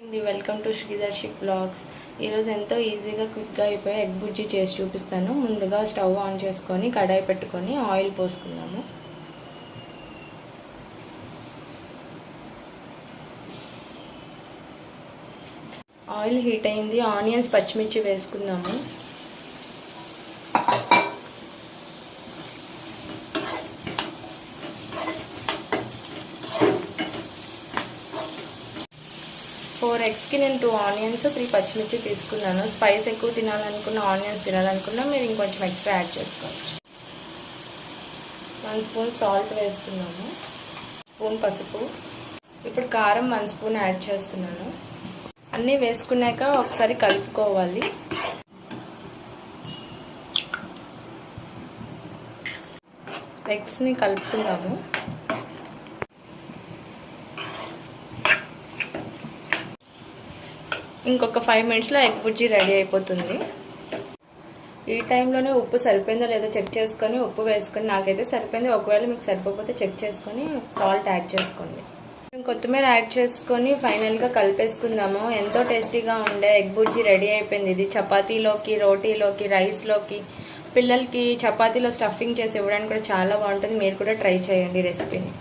అండి welcome to శ్రీదర్శి blogs. ఈరోజు ఎంతో ఈజీగా క్విక్గా అయిపోయి ఎగ్ బుజ్జి చేసి చూపిస్తాను. ముందుగా స్టవ్ ఆన్ చేసుకొని కడాయి పెట్టుకొని ఆయిల్ పోసుకుందాము. ఆయిల్ హీట్ అయింది. ఆనియన్స్ పచ్చిమిర్చి వేసుకుందాము. ఫోర్ ఎగ్స్కి నేను 2 ఆనియన్స్ 3 పచ్చిమిర్చి తీసుకున్నాను. స్పైస్ ఎక్కువ తినాలనుకున్న, ఆనియన్స్ తినాలనుకున్నా మీరు ఇంకొంచెం ఎక్స్ట్రా యాడ్ చేసుకోవచ్చు. 1 స్పూన్ సాల్ట్ వేసుకున్నాము. స్పూన్ పసుపు. ఇప్పుడు కారం 1 స్పూన్ యాడ్ చేస్తున్నాను. అన్నీ వేసుకున్నాక ఒకసారి కలుపుకోవాలి. ఎగ్స్ని కలుపుకుందాము. ఇంకొక 5 మినిట్స్లో ఎగ్ బుజ్జి రెడీ అయిపోతుంది. ఈ టైంలోనే ఉప్పు సరిపోయిందో లేదో చెక్ చేసుకొని ఉప్పు వేసుకొని, నాకైతే సరిపోయింది. ఒకవేళ మీకు సరిపోతే చెక్ చేసుకొని సాల్ట్ యాడ్ చేసుకోండి. కొత్తిమీర యాడ్ చేసుకొని ఫైనల్గా కలిపేసుకుందాము. ఎంతో టేస్టీగా ఉండే ఎగ్ బుజ్జి రెడీ అయిపోయింది. ఇది చపాతీలోకి, రోటీలోకి, రైస్లోకి, పిల్లలకి చపాతీలో స్టఫింగ్ చేసి ఇవ్వడానికి కూడా చాలా బాగుంటుంది. మీరు కూడా ట్రై చేయండి రెసిపీని.